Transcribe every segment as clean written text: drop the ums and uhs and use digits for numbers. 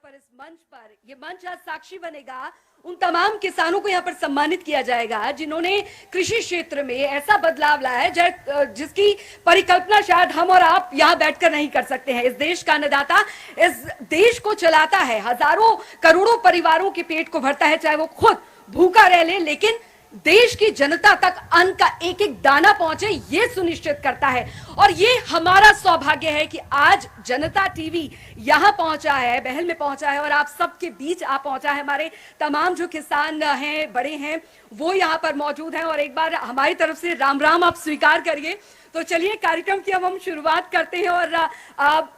पर इस मंच पर ये मंच आज साक्षी बनेगा उन तमाम किसानों को यहाँ पर सम्मानित किया जाएगा जिन्होंने कृषि क्षेत्र में ऐसा बदलाव लाया है जिसकी परिकल्पना शायद हम और आप यहाँ बैठकर नहीं कर सकते हैं। इस देश का अन्नदाता इस देश को चलाता है, हजारों करोड़ों परिवारों के पेट को भरता है, चाहे वो खुद भूखा रह ले, लेकिन देश की जनता तक अन्न का एक एक दाना पहुंचे ये सुनिश्चित करता है। और ये हमारा सौभाग्य है कि आज जनता टीवी यहां पहुंचा है, बहल में पहुंचा है और आप सबके बीच आ पहुंचा है। हमारे तमाम जो किसान हैं, बड़े हैं, वो यहां पर मौजूद हैं और एक बार हमारी तरफ से राम राम आप स्वीकार करिए। तो चलिए कार्यक्रम की अब हम शुरुआत करते हैं और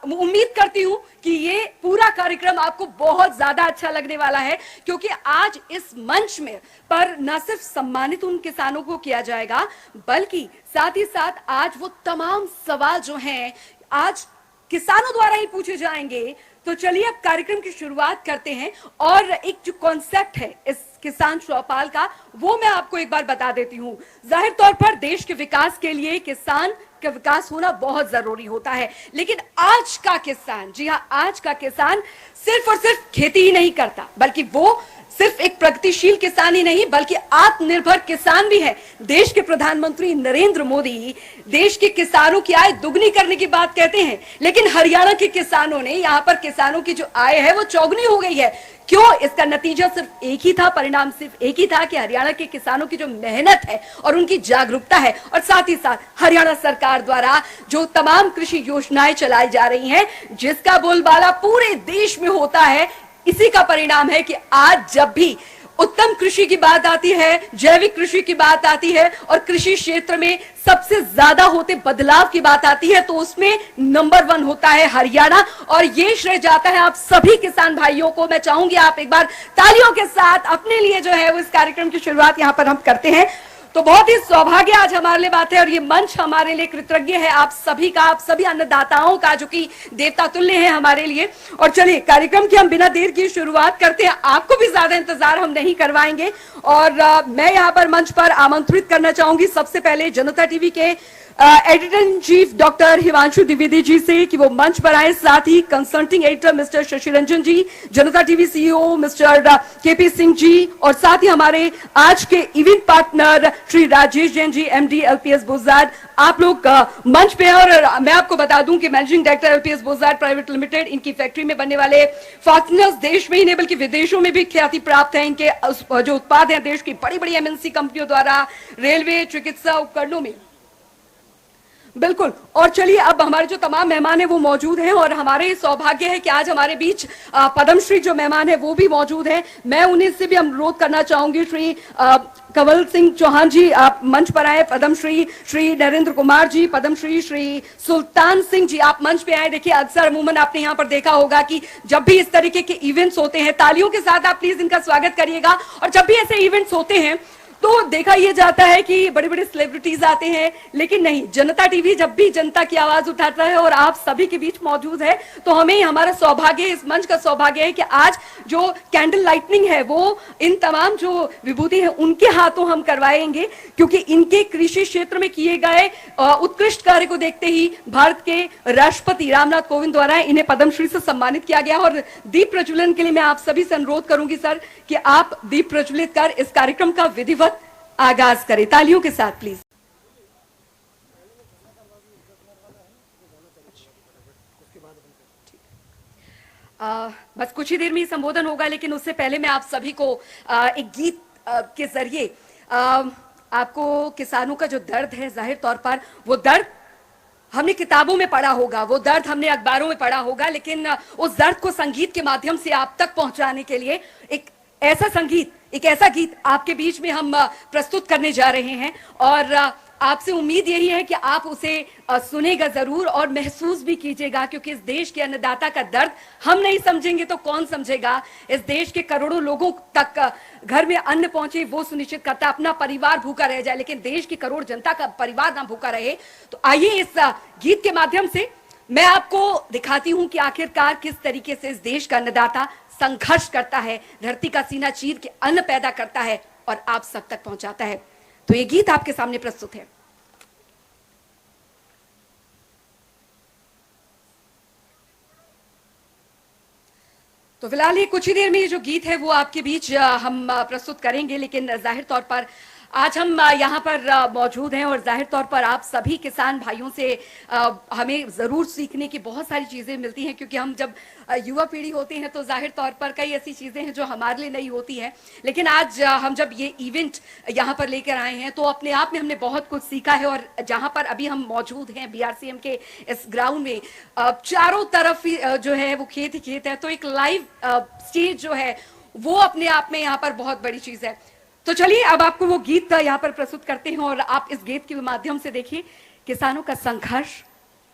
उम्मीद करती हूं कि ये पूरा कार्यक्रम आपको बहुत ज्यादा अच्छा लगने वाला है, क्योंकि आज इस मंच में पर न सिर्फ सम्मानित उन किसानों को किया जाएगा, बल्कि साथ ही साथ आज वो तमाम सवाल जो हैं आज किसानों द्वारा ही पूछे जाएंगे। तो चलिए अब कार्यक्रम की शुरुआत करते हैं और एक जो कॉन्सेप्ट है इस किसान चौपाल का वो मैं आपको एक बार बता देती हूँ। जाहिर तौर पर देश के विकास के लिए किसान का विकास होना बहुत जरूरी होता है, लेकिन आज का किसान, जी हाँ, आज का किसान सिर्फ और सिर्फ खेती ही नहीं करता, बल्कि वो सिर्फ एक प्रगतिशील किसान ही नहीं बल्कि आत्मनिर्भर किसान भी है। देश के प्रधानमंत्री नरेंद्र मोदी देश के किसानों की आय दुगनी करने की बात कहते हैं, लेकिन हरियाणा के किसानों ने, यहां पर किसानों की जो आय है वो चौगुनी हो गई है। क्यों? इसका नतीजा सिर्फ एक ही था, परिणाम सिर्फ एक ही था कि हरियाणा के किसानों की जो मेहनत है और उनकी जागरूकता है और साथ ही साथ हरियाणा सरकार द्वारा जो तमाम कृषि योजनाएं चलाई जा रही हैं, जिसका बोलबाला पूरे देश में होता है, इसी का परिणाम है कि आज जब भी उत्तम कृषि की बात आती है, जैविक कृषि की बात आती है और कृषि क्षेत्र में सबसे ज्यादा होते बदलाव की बात आती है, तो उसमें नंबर 1 होता है हरियाणा। और ये श्रेय जाता है आप सभी किसान भाइयों को। मैं चाहूंगी आप एक बार तालियों के साथ अपने लिए जो है वो इस कार्यक्रम की शुरुआत यहां पर हम करते हैं। तो बहुत ही सौभाग्य आज हमारे लिए बात है और ये मंच हमारे लिए कृतज्ञ है आप सभी का, आप सभी अन्नदाताओं का, जो कि देवता तुल्य है हमारे लिए। और चलिए कार्यक्रम की हम बिना देर की शुरुआत करते हैं, आपको भी ज्यादा इंतजार हम नहीं करवाएंगे और मैं यहाँ पर मंच पर आमंत्रित करना चाहूंगी सबसे पहले जनता टीवी के editor in chief doctor Himanshu Dwivedi ji से कि वो मंच पर आए, साथ ही consulting editor mister Shashi Ranjan ji, Janta TV CEO mister KP Singh ji और साथ ही हमारे आज के event partner Shri Rajesh Jain ji, MD LPS Bossard, आप लोग मंच पे हैं। और मैं आपको बता दूं कि managing director LPS Bossard Private Limited, इनकी फैक्ट्री में बनने वाले फास्टनर्स देश में ही नहीं बल्कि विदेशों में भी ख्याति प्राप्त है। इनके जो उत्पाद हैं देश की बड़ी बड़ी एमएनसी कंपनियों द्वारा रेलवे, चिकित्सा उपकरणों में, बिल्कुल। और चलिए अब हमारे जो तमाम मेहमान हैं वो मौजूद हैं और हमारे सौभाग्य है कि आज हमारे बीच पद्मश्री जो मेहमान है वो भी मौजूद हैं। मैं उन्हीं से भी अनुरोध करना चाहूंगी, श्री कंवल सिंह चौहान जी आप मंच पर आए, पद्मश्री श्री नरेंद्र कुमार जी, पद्मश्री श्री सुल्तान सिंह जी आप मंच पे आए। देखिए अक्सर अमूमन आपने यहाँ पर देखा होगा कि जब भी इस तरीके के इवेंट्स होते हैं, तालियों के साथ आप प्लीज इनका स्वागत करिएगा। और जब भी ऐसे इवेंट्स होते हैं तो देखा यह जाता है कि बड़े बड़े सेलिब्रिटीज आते हैं, लेकिन नहीं, जनता टीवी जब भी जनता की आवाज उठाता है और आप सभी के बीच मौजूद है, तो हमें हमारा सौभाग्य, इस मंच का सौभाग्य है कि आज जो कैंडल लाइटनिंग है वो इन तमाम जो विभूति है उनके हाथों हम करवाएंगे, क्योंकि इनके कृषि क्षेत्र में किए गए उत्कृष्ट कार्य को देखते ही भारत के राष्ट्रपति रामनाथ कोविंद द्वारा इन्हें पद्मश्री से सम्मानित किया गया। और दीप प्रज्वलन के लिए मैं आप सभी से अनुरोध करूंगी सर कि आप दीप प्रज्वलित कर इस कार्यक्रम का विधिवत आगाज करें, तालियों के साथ प्लीज। बस कुछ ही देर में ही संबोधन होगा, लेकिन उससे पहले मैं आप सभी को एक गीत के जरिए आपको किसानों का जो दर्द है, जाहिर तौर पर वो दर्द हमने किताबों में पढ़ा होगा, वो दर्द हमने अखबारों में पढ़ा होगा, लेकिन उस दर्द को संगीत के माध्यम से आप तक पहुंचाने के लिए एक ऐसा संगीत, एक ऐसा गीत आपके बीच में हम प्रस्तुत करने जा रहे हैं। और आपसे उम्मीद यही है कि आप उसे सुनेगा जरूर और महसूस भी कीजिएगा, क्योंकि इस देश के अन्नदाता का दर्द हम नहीं समझेंगे तो कौन समझेगा। इस देश के करोड़ों लोगों तक घर में अन्न पहुंचे वो सुनिश्चित करता, अपना परिवार भूखा रह जाए, लेकिन देश की करोड़ जनता का परिवार ना भूखा रहे। तो आइए इस गीत के माध्यम से मैं आपको दिखाती हूं कि आखिरकार किस तरीके से इस देश का अन्नदाता संघर्ष करता है, धरती का सीना चीर के अन्न पैदा करता है और आप सब तक पहुंचाता है। तो ये गीत आपके सामने प्रस्तुत है। तो फिलहाल ये कुछ ही देर में ये जो गीत है वो आपके बीच हम प्रस्तुत करेंगे, लेकिन जाहिर तौर पर आज हम यहाँ पर मौजूद हैं और जाहिर तौर पर आप सभी किसान भाइयों से हमें ज़रूर सीखने की बहुत सारी चीज़ें मिलती हैं, क्योंकि हम जब युवा पीढ़ी होते हैं तो जाहिर तौर पर कई ऐसी चीज़ें हैं जो हमारे लिए नहीं होती हैं। लेकिन आज हम जब ये इवेंट यहाँ पर लेकर आए हैं तो अपने आप में हमने बहुत कुछ सीखा है। और जहाँ पर अभी हम मौजूद हैं बीआरसीएम के इस ग्राउंड में, चारों तरफ जो है वो खेत ही खेत है, तो एक लाइव स्टेज जो है वो अपने आप में यहाँ पर बहुत बड़ी चीज़ है। तो चलिए अब आपको वो गीत यहाँ पर प्रस्तुत करते हैं और आप इस गीत के माध्यम से देखिए किसानों का संघर्ष,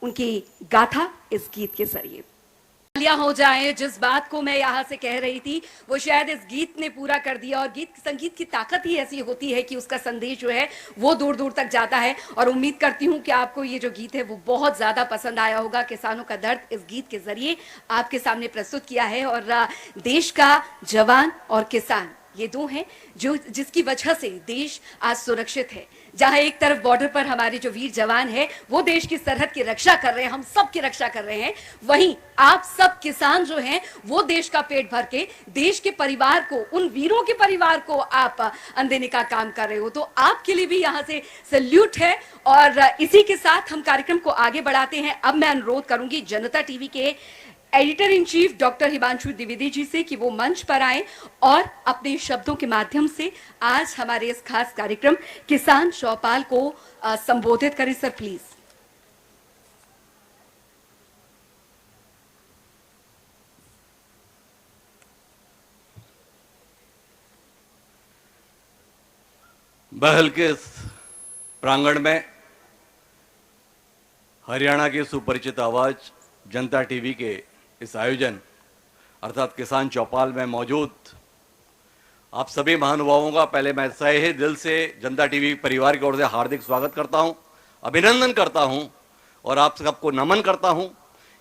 उनकी गाथा इस गीत के जरिए हो जाए। जिस बात को मैं यहाँ से कह रही थी वो शायद इस गीत ने पूरा कर दिया। और संगीत की ताकत ही ऐसी होती है कि उसका संदेश जो है वो दूर दूर तक जाता है। और उम्मीद करती हूँ कि आपको ये जो गीत है वो बहुत ज्यादा पसंद आया होगा। किसानों का दर्द इस गीत के जरिए आपके सामने प्रस्तुत किया है। और देश का जवान और किसान ये दो हैं जो जिसकी वजह से देश आज सुरक्षित है। जहां एक तरफ बॉर्डर पर हमारे जो वीर जवान है वो देश की सरहद की रक्षा कर रहे हैं, हम सब की रक्षा कर रहे हैं, वहीं आप सब किसान जो हैं वो देश का पेट भर के देश के परिवार को, उन वीरों के परिवार को आप अन्न देने का काम कर रहे हो। तो आपके लिए भी यहाँ से सैल्यूट है। और इसी के साथ हम कार्यक्रम को आगे बढ़ाते हैं। अब मैं अनुरोध करूंगी जनता टीवी के editor in chief doctor Himanshu Dwivedi ji से कि वो मंच पर आए और अपने शब्दों के माध्यम से आज हमारे इस खास कार्यक्रम किसान चौपाल को संबोधित करें। Sir please. बहल के प्रांगण में हरियाणा की सुपरिचित आवाज जनता टीवी के इस आयोजन अर्थात किसान चौपाल में मौजूद आप सभी महानुभावों का पहले मैं तहे दिल से जनता टीवी परिवार की ओर से हार्दिक स्वागत करता हूं, अभिनंदन करता हूं और आप सबको नमन करता हूं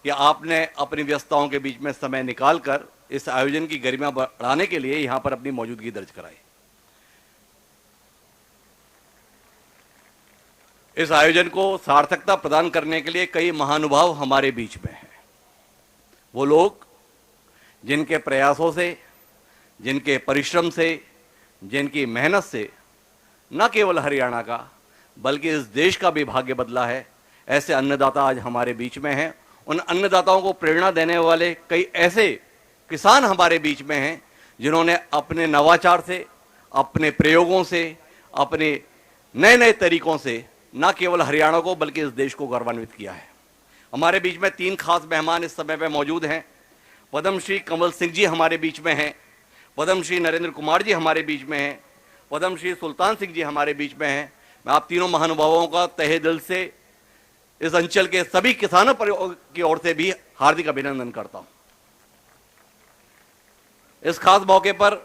कि आपने अपनी व्यस्तताओं के बीच में समय निकालकर इस आयोजन की गरिमा बढ़ाने के लिए यहां पर अपनी मौजूदगी दर्ज कराई। इस आयोजन को सार्थकता प्रदान करने के लिए कई महानुभाव हमारे बीच में हैं। वो लोग जिनके प्रयासों से, जिनके परिश्रम से, जिनकी मेहनत से न केवल हरियाणा का बल्कि इस देश का भी भाग्य बदला है, ऐसे अन्नदाता आज हमारे बीच में हैं। उन अन्नदाताओं को प्रेरणा देने वाले कई ऐसे किसान हमारे बीच में हैं जिन्होंने अपने नवाचार से, अपने प्रयोगों से, अपने नए नए तरीकों से न केवल हरियाणा को बल्कि इस देश को गौरवान्वित किया है। हमारे बीच में तीन खास मेहमान इस समय पे मौजूद हैं। पद्मश्री कमल सिंह जी हमारे बीच में हैं, पद्मश्री नरेंद्र कुमार जी हमारे बीच में हैं, पद्मश्री सुल्तान सिंह जी हमारे बीच में हैं। मैं आप तीनों महानुभावों का तहे दिल से इस अंचल के सभी किसानों की ओर से भी हार्दिक अभिनंदन करता हूं। इस खास मौके पर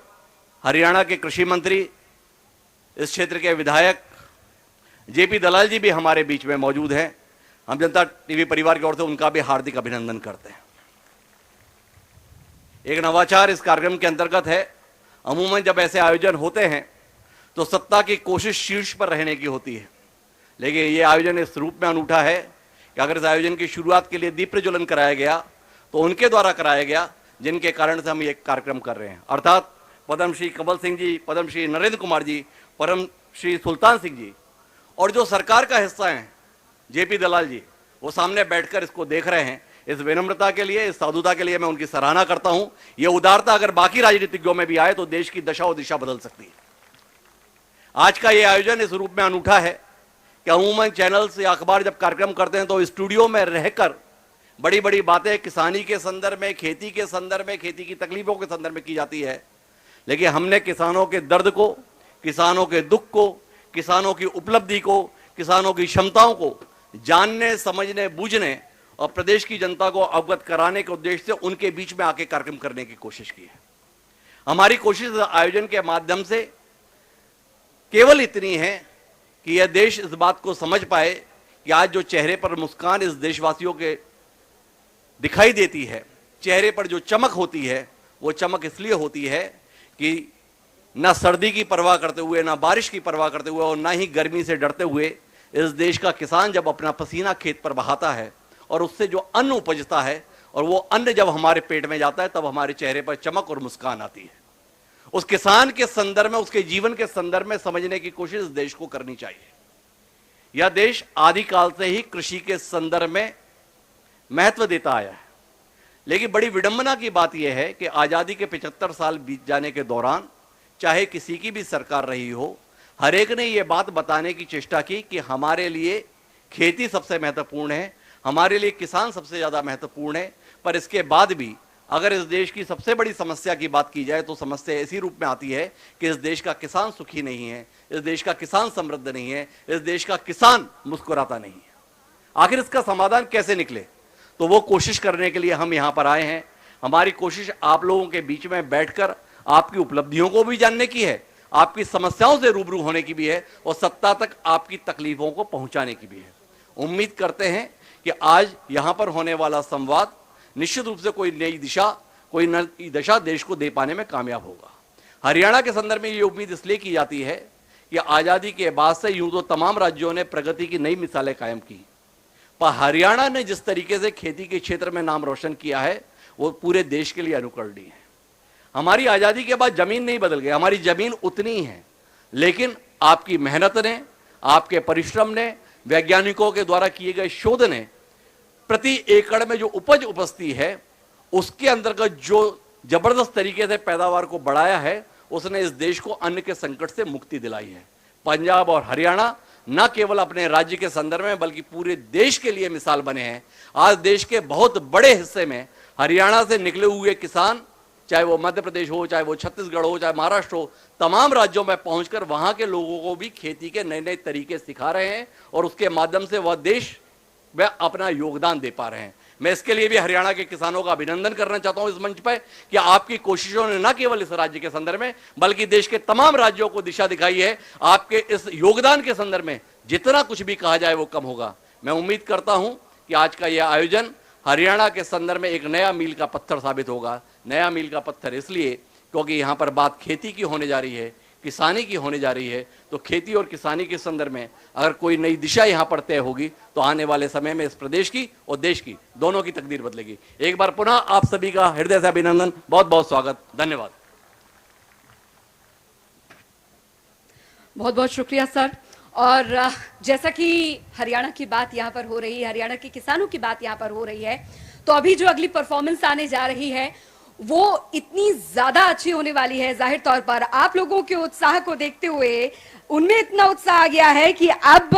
हरियाणा के कृषि मंत्री, इस क्षेत्र के विधायक जेपी दलाल जी भी हमारे बीच में मौजूद हैं। हम जनता टीवी परिवार की ओर से उनका भी हार्दिक अभिनंदन करते हैं। एक नवाचार इस कार्यक्रम के अंतर्गत है। अमूमन जब ऐसे आयोजन होते हैं तो सत्ता की कोशिश शीर्ष पर रहने की होती है, लेकिन ये आयोजन इस रूप में अनूठा है कि अगर इस आयोजन की शुरुआत के लिए दीप प्रज्वलन कराया गया तो उनके द्वारा कराया गया जिनके कारण से हम ये कार्यक्रम कर रहे हैं, अर्थात पद्मश्री कमल सिंह जी, पद्मश्री नरेंद्र कुमार जी, पद्मश्री सुल्तान सिंह जी और जो सरकार का हिस्सा हैं जेपी दलाल जी, वो सामने बैठकर इसको देख रहे हैं। इस विनम्रता के लिए, इस साधुता के लिए मैं उनकी सराहना करता हूं। यह उदारता अगर बाकी राजनीतिज्ञों में भी आए तो देश की दशा और दिशा बदल सकती है। आज का यह आयोजन इस रूप में अनूठा है कि अमूमन चैनल्स या अखबार जब कार्यक्रम करते हैं तो स्टूडियो में रहकर बड़ी बड़ी बातें किसानी के संदर्भ में, खेती के संदर्भ में, खेती की तकलीफों के संदर्भ में की जाती है, लेकिन हमने किसानों के दर्द को, किसानों के दुख को, किसानों की उपलब्धि को, किसानों की क्षमताओं को जानने, समझने, बूझने और प्रदेश की जनता को अवगत कराने के उद्देश्य से उनके बीच में आके कार्यक्रम करने की कोशिश की है। हमारी कोशिश आयोजन के माध्यम से केवल इतनी है कि यह देश इस बात को समझ पाए कि आज जो चेहरे पर मुस्कान इस देशवासियों के दिखाई देती है, चेहरे पर जो चमक होती है, वो चमक इसलिए होती है कि ना सर्दी की परवाह करते हुए, ना बारिश की परवाह करते हुए और ना ही गर्मी से डरते हुए इस देश का किसान जब अपना पसीना खेत पर बहाता है और उससे जो अन्न उपजता है और वो अन्न जब हमारे पेट में जाता है तब हमारे चेहरे पर चमक और मुस्कान आती है। उस किसान के संदर्भ में, उसके जीवन के संदर्भ में समझने की कोशिश इस देश को करनी चाहिए। यह देश आदिकाल से ही कृषि के संदर्भ में महत्व देता आया है, लेकिन बड़ी विडंबना की बात यह है कि आजादी के 75 साल बीत जाने के दौरान चाहे किसी की भी सरकार रही हो, हर एक ने यह बात बताने की चेष्टा की कि हमारे लिए खेती सबसे महत्वपूर्ण है, हमारे लिए किसान सबसे ज्यादा महत्वपूर्ण है। पर इसके बाद भी अगर इस देश की सबसे बड़ी समस्या की बात की जाए तो समस्या इसी रूप में आती है कि इस देश का किसान सुखी नहीं है, इस देश का किसान समृद्ध नहीं है, इस देश का किसान मुस्कुराता नहीं है। आखिर इसका समाधान कैसे निकले, तो वो कोशिश करने के लिए हम यहां पर आए हैं। हमारी कोशिश आप लोगों के बीच में बैठकर आपकी उपलब्धियों को भी जानने की है, आपकी समस्याओं से रूबरू होने की भी है और सत्ता तक आपकी तकलीफों को पहुंचाने की भी है। उम्मीद करते हैं कि आज यहां पर होने वाला संवाद निश्चित रूप से कोई नई दिशा, कोई नई दशा देश को दे पाने में कामयाब होगा। हरियाणा के संदर्भ में ये उम्मीद इसलिए की जाती है कि आजादी के बाद से यूं तो तमाम राज्यों ने प्रगति की नई मिसालें कायम की, पर हरियाणा ने जिस तरीके से खेती के क्षेत्र में नाम रोशन किया है वो पूरे देश के लिए अनुकरणीय है। हमारी आजादी के बाद जमीन नहीं बदल गई, हमारी जमीन उतनी ही है, लेकिन आपकी मेहनत ने, आपके परिश्रम ने, वैज्ञानिकों के द्वारा किए गए शोध ने प्रति एकड़ में जो उपज उपजती है उसके अंतर्गत जो जबरदस्त तरीके से पैदावार को बढ़ाया है, उसने इस देश को अन्न के संकट से मुक्ति दिलाई है। पंजाब और हरियाणा न केवल अपने राज्य के संदर्भ में बल्कि पूरे देश के लिए मिसाल बने हैं। आज देश के बहुत बड़े हिस्से में हरियाणा से निकले हुए किसान, चाहे वो मध्य प्रदेश हो, चाहे वो छत्तीसगढ़ हो, चाहे महाराष्ट्र हो, तमाम राज्यों में पहुंचकर वहां के लोगों को भी खेती के नए नए तरीके सिखा रहे हैं और उसके माध्यम से वह देश में अपना योगदान दे पा रहे हैं। मैं इसके लिए भी हरियाणा के किसानों का अभिनंदन करना चाहता हूं इस मंच पर कि आपकी कोशिशों ने न केवल इस राज्य के संदर्भ में बल्कि देश के तमाम राज्यों को दिशा दिखाई है। आपके इस योगदान के संदर्भ में जितना कुछ भी कहा जाए वो कम होगा। मैं उम्मीद करता हूं कि आज का यह आयोजन हरियाणा के संदर्भ में एक नया मील का पत्थर साबित होगा। नया मील का पत्थर इसलिए क्योंकि यहां पर बात खेती की होने जा रही है, किसानी की होने जा रही है। तो खेती और किसानी के संदर्भ में अगर कोई नई दिशा यहां पर तय होगी तो आने वाले समय में इस प्रदेश की और देश की दोनों की तकदीर बदलेगी। एक बार पुनः आप सभी का हृदय से अभिनंदन, बहुत बहुत स्वागत, धन्यवाद। बहुत बहुत शुक्रिया सर। और जैसा कि हरियाणा की बात यहाँ पर हो रही है, हरियाणा के किसानों की बात यहाँ पर हो रही है, तो अभी जो अगली परफॉर्मेंस आने जा रही है वो इतनी ज्यादा अच्छी होने वाली है। जाहिर तौर पर आप लोगों के उत्साह को देखते हुए उनमें इतना उत्साह आ गया है कि अब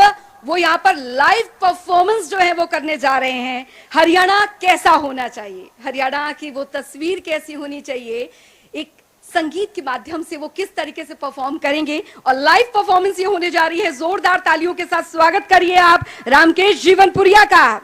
वो यहाँ पर लाइव परफॉर्मेंस जो है वो करने जा रहे हैं। हरियाणा कैसा होना चाहिए, हरियाणा की वो तस्वीर कैसी होनी चाहिए, एक संगीत के माध्यम से वो किस तरीके से परफॉर्म करेंगे और लाइव परफॉर्मेंस ये होने जा रही है। जोरदार तालियों के साथ स्वागत करिए आप रामकेश जीवनपुरिया का।